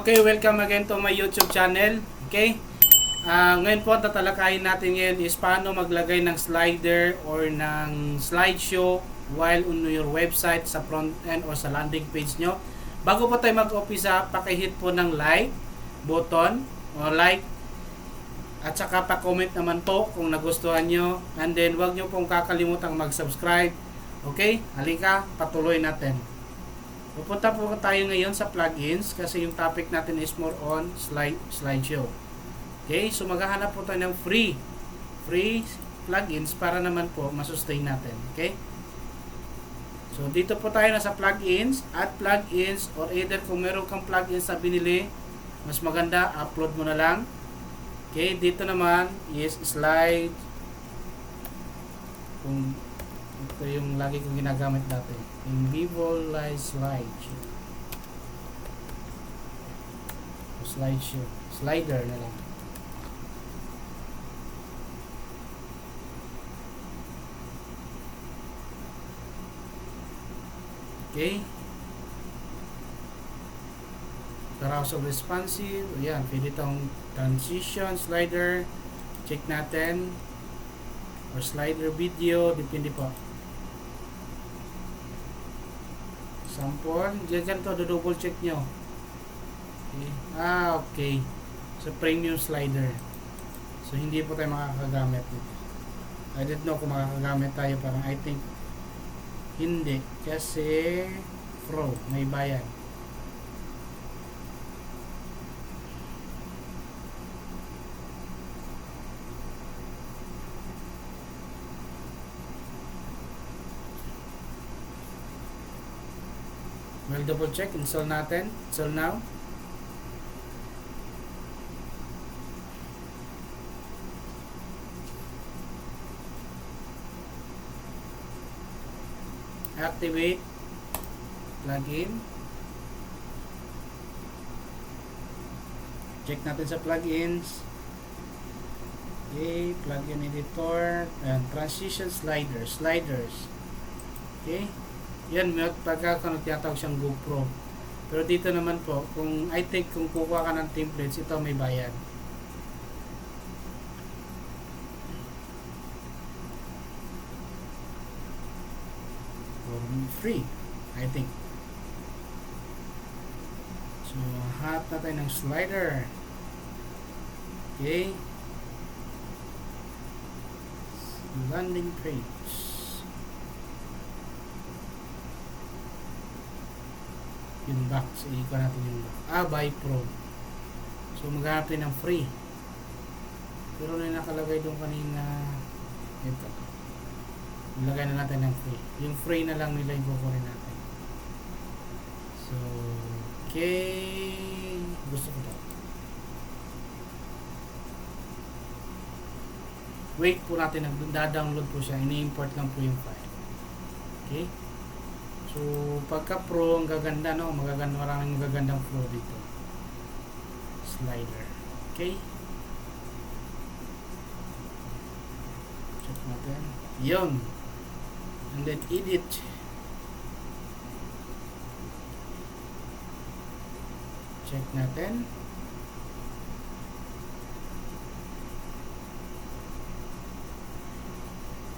Okay, welcome again to my YouTube channel. Okay? Ngayon po, tatalakayin natin ngayon is paano maglagay ng slider or ng slideshow while on your website sa front end or sa landing page nyo. Bago po tayo mag-umpisa, pakihit po ng like button o like at saka pa-comment naman po kung nagustuhan nyo, and then wag nyo pong kakalimutang mag-subscribe. Okay? Halika, patuloy natin. Pupunta po tayo ngayon sa plugins kasi yung topic natin is more on slideshow. Okay, so maghahanap po tayo ng free plugins para naman po masustain natin. Okay, so dito po tayo na sa plugins, add plugins, or either kung meron kang plugins na binili, mas maganda upload mo na lang. Okay, dito naman is slide, kung ito yung lagi kong ginagamit dati, yung slideshow, slider na lang. Okay, carousel responsive, ayan, pwede itong transition slider, check natin, or slider video, depende po. Sample, dyan to, double check nyo. Okay. Okay. So, premium slider. So, hindi po tayo makakagamit nito. I don't know kung makakagamit tayo, parang I think hindi. Kasi pro, may bayan. We'll double check, install natin. Install now. Activate plugin. Check natin sa plugins. Okay, plugin editor and transition sliders. Okay. Yan, pagka tinatawag siyang GoPro. Pero dito naman po, kung I think kung kukuha ka ng templates, ito may bayad. Or free, I think. So, hanap na tayo ng slider. Okay. Landing page. Yung box, i-ikot natin yung box. Buy Pro. So, maghanap tayo ng free. Pero na nakalagay doon kanina, ito. Ilagay na natin ng free. Yung free na lang nila yung kukunin natin. So, okay. Gusto ko ito. Wait po natin, nagda-download po siya. Ini-import lang po yung file. Okay. So, pagka pro, ang gaganda, no? Maraming magagandang flow dito. Slider. Okay? Check natin. Yun. And then, edit. Check natin.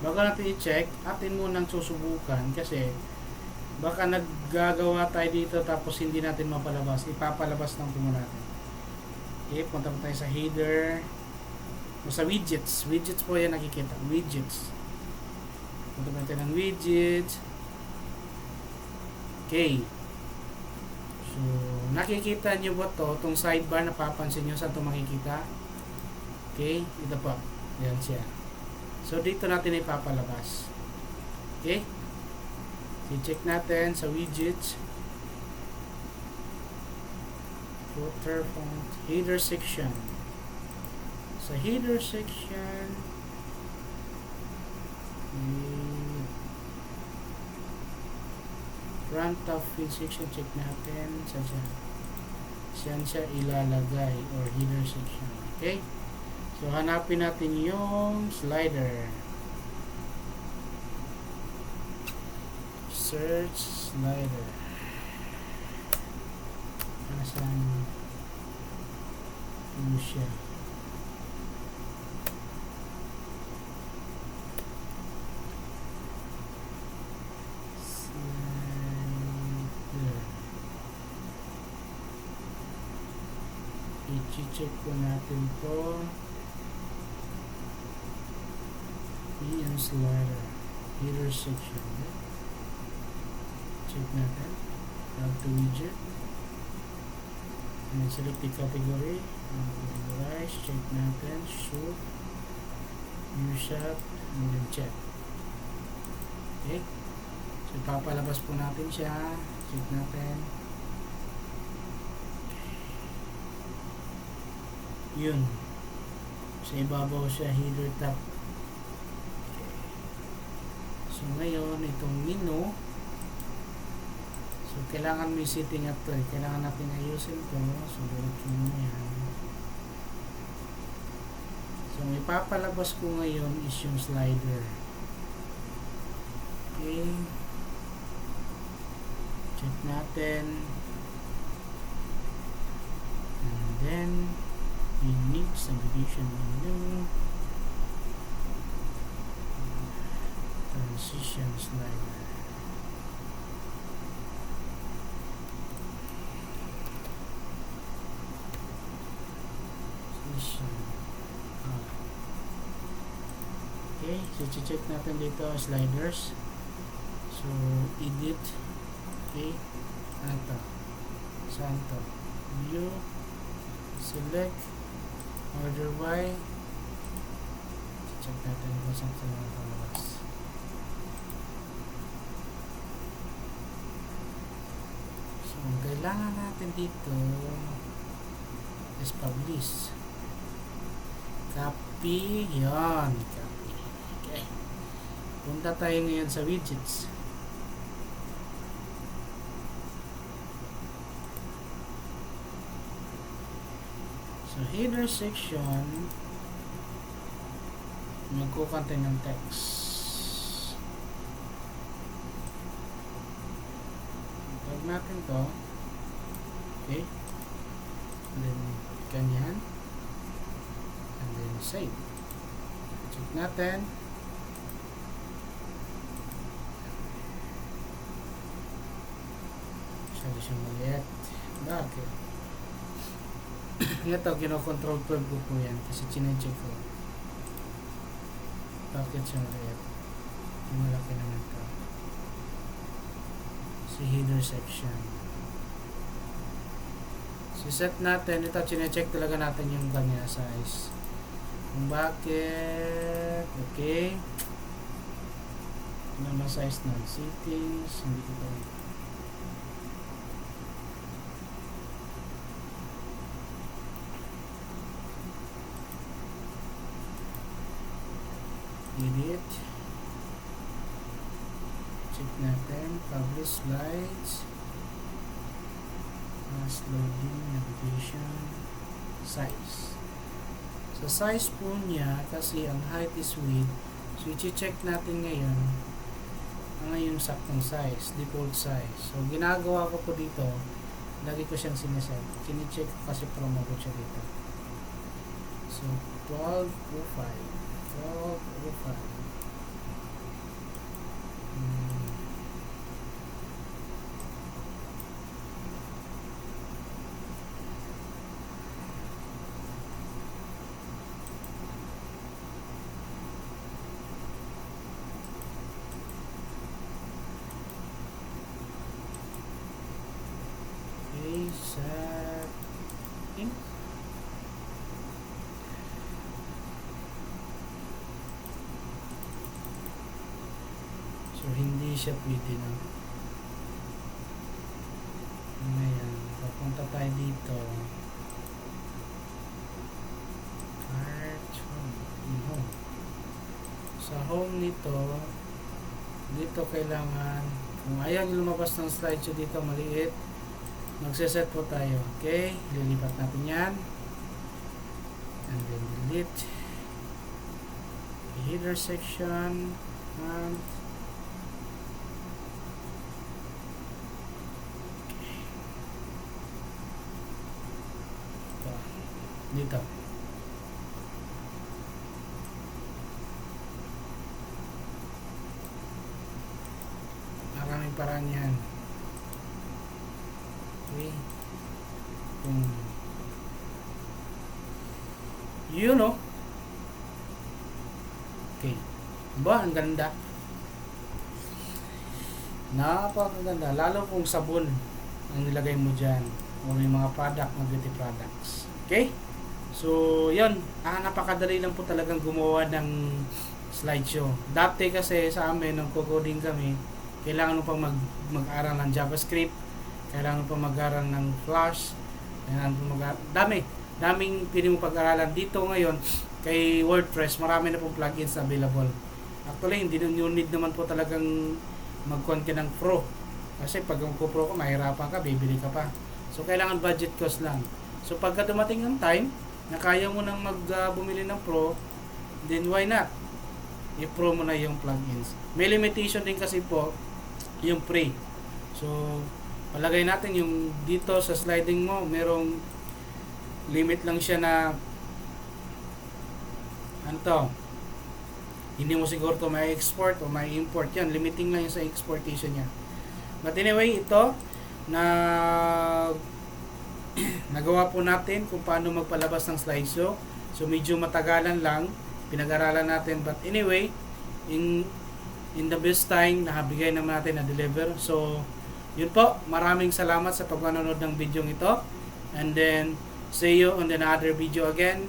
Bago natin i-check, atin munang susubukan kasi baka naggagawa tayo dito tapos hindi natin mapalabas. Ipapalabas lang po natin. Okay, punta po tayo sa header o sa widgets. Widgets po yan nakikita. Widgets. Punta po tayo ng widgets. Okay. So, nakikita nyo ba to? Itong sidebar, napapansin nyo saan ito makikita? Okay, ito po. Yan siya. So, dito natin ipapalabas. Okay. I-check natin sa widgets, footer font, header section. Sa header section, front of field section, check natin saan siya ilalagay or header section. Okay, so hanapin natin yung slider. Search slider. Nasaan Ano siya? I-check po natin to. PM slider. Header section. Check natin. Add to widget. And select the category. Categorize. Check natin. Shoot. View shot. And then check. Okay. So, papalabas po natin siya. Check natin. Yun. Sa ibabaw siya, header tab. Okay. So, ngayon, itong menu. So, kailangan may setting up to. Kailangan natin ayusin to. So, diretso mo yan. So, ang ipapalabas ko ngayon is yung slider. Okay. Check natin. And then, unique subdivision window. Transition slider. Okay, so check natin dito sliders. So edit. Okay, ano to? Saan to? View, select, order by. Check natin kung saan sa mga palabas. So ang kailangan natin dito is publish. Copy, yan, copy. Okay, punta tayo ngayon sa widgets. So header section, magkukontain ng text. Tag natin to. Okay, and then ganyan. And then save. Check natin. Masyado siyang maliit. Bakit? Ito, kino-control 12 ko po yan kasi chinecheck ko. Bakit siya maliit? Malaki naman ito. Si header section. So set natin, ito chinecheck talaga natin yung kanya size. Kung bakit, okay. Ano naman size na? Settings, hindi ko ito. Edit. Check natin, publish slides. Mass loading, navigation, size. So size po niya, kasi ang height is width, so i-check natin ngayon ang yung saktong size, default size. So ginagawa ko po dito, lagi ko siyang sineset. Kini-check ko kasi promo ko siya dito. So 1205. Okay, set in. So hindi siya pwede na. Ngayon, papunta tayo dito. Cart home. Sa home nito, dito kailangan, kung ayaw lumabas ng slideshow dito maliit, magseset po tayo. Okay, lilipat natin yan. And then delete. Header section. And Dito. Maraming paraan yan. Okay. You know. Okay. Ba, ang ganda. Napakaganda. Lalo kung sabon ang nilagay mo dyan. O yung mga product, mga beauty products. Okay? So, yun. Napakadali lang po talagang gumawa ng slideshow. Dati kasi sa amin, nung coding kami, kailangan mo pang mag-aral ng JavaScript, kailangan mo pang mag-aral ng Flash, kailangan mo daming pili mo pag-aralan. Dito ngayon, kay WordPress, marami na pong plugins available. Actually, hindi nyo need naman po talagang mag-content ng Pro. Kasi pag mag-Pro ka, mahirapan ka, bibili ka pa. So, kailangan budget cost lang. So, pagka dumating ng time, na kaya mo nang bumili ng Pro, then why not? I-Pro mo na yung plugins. May limitation din kasi po, yung free. So, palagay natin yung dito sa sliding mo, merong limit lang siya na hindi mo siguro to may export o may import yan, limiting lang yung sa exportation niya. But anyway, ito na nagawa po natin kung paano magpalabas ng slideshow. So medyo matagalan lang, pinag-aralan natin, but anyway, in the best time nakabigay naman natin na deliver. So yun po, maraming salamat sa pagmanonood ng video ito, and then see you on another video again.